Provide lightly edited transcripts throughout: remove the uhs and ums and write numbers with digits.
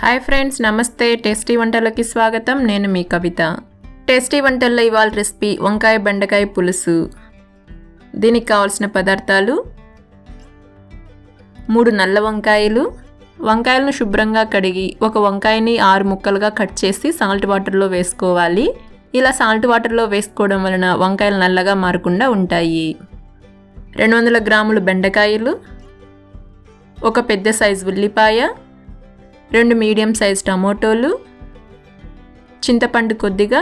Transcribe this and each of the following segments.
Hi friends, నమస్తే. Tasty వంటలకి స్వాగతం. నేను మీ కవిత. టేస్టీ వంటల్లో ఇవాళ రెసిపీ వంకాయ బెండకాయ పులుసు. దీనికి కావాల్సిన పదార్థాలు: 3 నల్ల వంకాయలు. వంకాయలను శుభ్రంగా కడిగి ఒక వంకాయని 6 ముక్కలుగా కట్ చేసి సాల్ట్ వాటర్లో వేసుకోవాలి. ఇలా సాల్ట్ వాటర్లో వేసుకోవడం వలన వంకాయలు నల్లగా మారకుండా ఉంటాయి. 200 గ్రాములు బెండకాయలు, ఒక పెద్ద సైజు ఉల్లిపాయ, 2 మీడియం సైజ్ టమోటోలు, చింతపండు కొద్దిగా.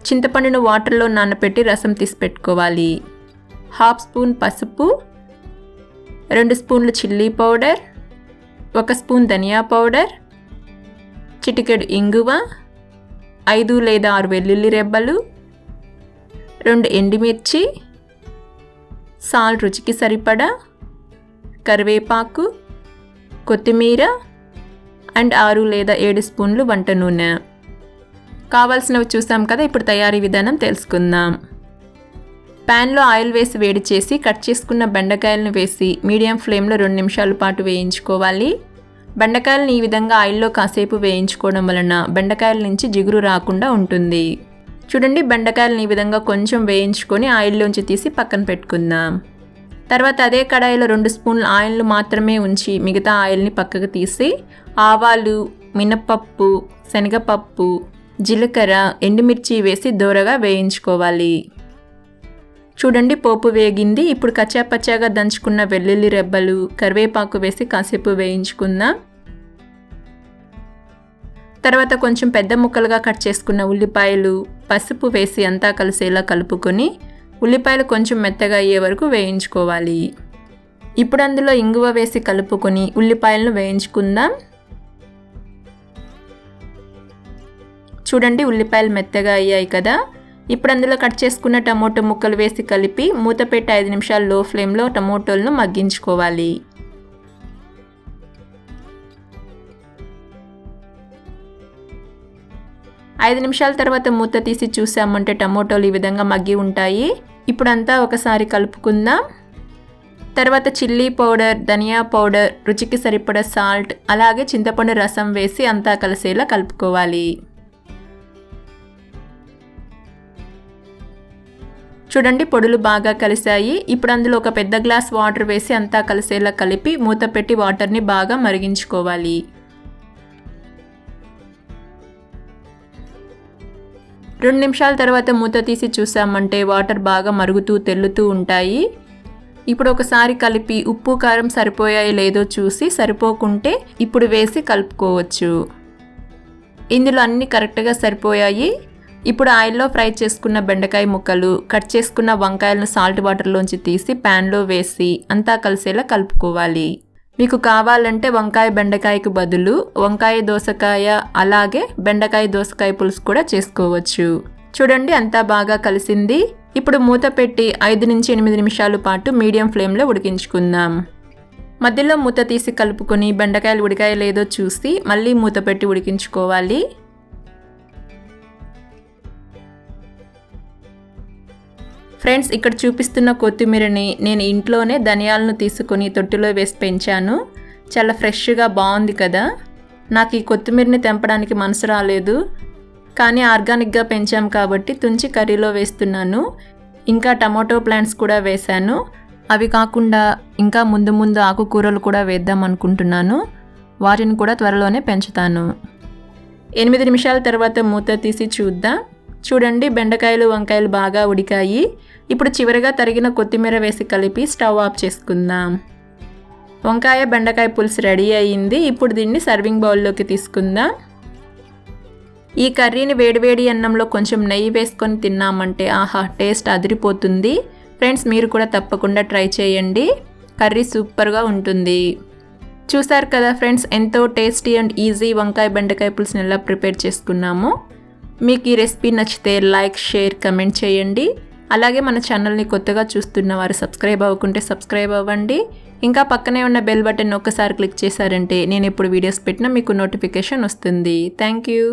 చింతపండును వాటర్లో నానబెట్టి రసం తీసి పెట్టుకోవాలి. 1/2 స్పూన్ పసుపు, 2 స్పూన్లు చిల్లీ పౌడర్, 1 స్పూన్ ధనియా పౌడర్, చిటికెడు ఇంగువ, 5 లేదా 6 వెల్లుల్లి రెబ్బలు, 2 ఎండుమిర్చి, సాల్ట్ రుచికి సరిపడా, కరివేపాకు, కొత్తిమీర అండ్ 6 లేదా 7 స్పూన్లు వంట నూనె. కావాల్సినవి చూసాం కదా. ఇప్పుడు తయారీ విధానం తెలుసుకుందాం. ప్యాన్లో ఆయిల్ వేసి వేడి చేసి కట్ చేసుకున్న బెండకాయలను వేసి మీడియం ఫ్లేమ్లో 2 నిమిషాల పాటు వేయించుకోవాలి. బెండకాయలను ఈ విధంగా ఆయిల్లో కాసేపు వేయించుకోవడం వలన బెండకాయల నుంచి జిగురు రాకుండా ఉంటుంది. చూడండి, బెండకాయలను ఈ విధంగా కొంచెం వేయించుకొని ఆయిల్లోంచి తీసి పక్కన పెట్టుకుందాం. తర్వాత అదే కడాయిలో 2 స్పూన్ల ఆయిల్ను మాత్రమే ఉంచి మిగతా ఆయిల్ని పక్కకు తీసి ఆవాలు, మినపప్పు, శనగపప్పు, జీలకర్ర, ఎండుమిర్చి వేసి దోరగా వేయించుకోవాలి. చూడండి, పోపు వేగింది. ఇప్పుడు కచ్చాపచ్చాగా దంచుకున్న వెల్లుల్లి రెబ్బలు, కరివేపాకు వేసి కాసేపు వేయించుకుందాం. తర్వాత కొంచెం పెద్ద ముక్కలుగా కట్ చేసుకున్న ఉల్లిపాయలు, పసుపు వేసి అంతా కలిసేలా కలుపుకొని ఉల్లిపాయలు కొంచెం మెత్తగా అయ్యే వరకు వేయించుకోవాలి. ఇప్పుడు అందులో ఇంగువ వేసి కలుపుకొని ఉల్లిపాయలను వేయించుకుందాం. చూడండి, ఉల్లిపాయలు మెత్తగా అయ్యాయి కదా. ఇప్పుడు అందులో కట్ చేసుకున్న టమోటో ముక్కలు వేసి కలిపి మూత పెట్టి 5 నిమిషాలు లో ఫ్లేమ్లో టమోటోలను మగ్గించుకోవాలి. ఐదు నిమిషాల తర్వాత మూత తీసి చూసామంటే టమోటోలు ఈ విధంగా మగ్గి ఉంటాయి. ఇప్పుడంతా ఒకసారి కలుపుకుందాం. తర్వాత చిల్లీ పౌడర్, ధనియా పౌడర్, రుచికి సరిపడా సాల్ట్, అలాగే చింతపండు రసం వేసి అంతా కలిసేలా కలుపుకోవాలి. చూడండి, పొడులు బాగా కలిసాయి. ఇప్పుడు అందులో ఒక పెద్ద గ్లాస్ వాటర్ వేసి అంతా కలిసేలా కలిపి మూత పెట్టి వాటర్ని బాగా మరిగించుకోవాలి. రెండు నిమిషాల తర్వాత మూత తీసి చూసామంటే వాటర్ బాగా మరుగుతూ తెల్లుతూ ఉంటాయి. ఇప్పుడు ఒకసారి కలిపి ఉప్పు కారం సరిపోయాయి లేదో చూసి సరిపోకుంటే ఇప్పుడు వేసి కలుపుకోవచ్చు. ఇందులో అన్నీ కరెక్ట్గా సరిపోయాయి. ఇప్పుడు ఆయిల్లో ఫ్రై చేసుకున్న బెండకాయ ముక్కలు, కట్ చేసుకున్న వంకాయలను సాల్ట్ వాటర్లోంచి తీసి ప్యాన్లో వేసి అంతా కలిసేలా కలుపుకోవాలి. మీకు కావాలంటే వంకాయ బెండకాయకు బదులు వంకాయ దోసకాయ, అలాగే బెండకాయ దోసకాయ పులుసు కూడా చేసుకోవచ్చు. చూడండి, అంతా బాగా కలిసింది. ఇప్పుడు మూత పెట్టి 5 నుంచి 8 నిమిషాల పాటు మీడియం ఫ్లేమ్లో ఉడికించుకుందాం. మధ్యలో మూత తీసి కలుపుకొని బెండకాయలు ఉడికాయ లేదో చూసి మళ్ళీ మూత పెట్టి ఉడికించుకోవాలి. ఫ్రెండ్స్, ఇక్కడ చూపిస్తున్న కొత్తిమీరని నేను ఇంట్లోనే ధనియాలను తీసుకొని తొట్టిలో వేసి పెంచాను. చాలా ఫ్రెష్గా బాగుంది కదా. నాకు ఈ కొత్తిమీరని తెంపడానికి మనసు రాలేదు, కానీ ఆర్గానిక్గా పెంచాం కాబట్టి తుంచి కర్రీలో వేస్తున్నాను. ఇంకా టమాటో ప్లాంట్స్ కూడా వేశాను. అవి కాకుండా ఇంకా ముందు ముందు ఆకుకూరలు కూడా వేద్దాం అనుకుంటున్నాను. వాటిని కూడా త్వరలోనే పెంచుతాను. 8 నిమిషాల తర్వాత మూత తీసి చూద్దాం. చూడండి, బెండకాయలు వంకాయలు బాగా ఉడికాయి. ఇప్పుడు చివరిగా తరిగిన కొత్తిమీర వేసి కలిపి స్టవ్ ఆఫ్ చేసుకుందాం. వంకాయ బెండకాయ పులుసు రెడీ అయ్యింది. ఇప్పుడు దీన్ని సర్వింగ్ బౌల్లోకి తీసుకుందాం. ఈ కర్రీని వేడివేడి అన్నంలో కొంచెం నెయ్యి వేసుకొని తిన్నామంటే ఆహా, టేస్ట్ అదిరిపోతుంది. ఫ్రెండ్స్, మీరు కూడా తప్పకుండా ట్రై చేయండి. కర్రీ సూపర్గా ఉంటుంది. చూసారు కదా ఫ్రెండ్స్, ఎంతో టేస్టీ అండ్ ఈజీ వంకాయ బెండకాయ పులుసుని ఎలా ప్రిపేర్ చేసుకున్నామో. మీకు ఈ రెసిపీ నచ్చితే లైక్, షేర్, కమెంట్ చేయండి. అలాగే మన ఛానల్ని కొత్తగా చూస్తున్న వారు సబ్స్క్రైబ్ అవ్వకుంటే సబ్స్క్రైబ్ అవ్వండి. ఇంకా పక్కనే ఉన్న బెల్ బటన్ ఒక్కసారి క్లిక్ చేశారంటే నేను ఎప్పుడు వీడియోస్ పెట్టినా మీకు నోటిఫికేషన్ వస్తుంది. Thank you.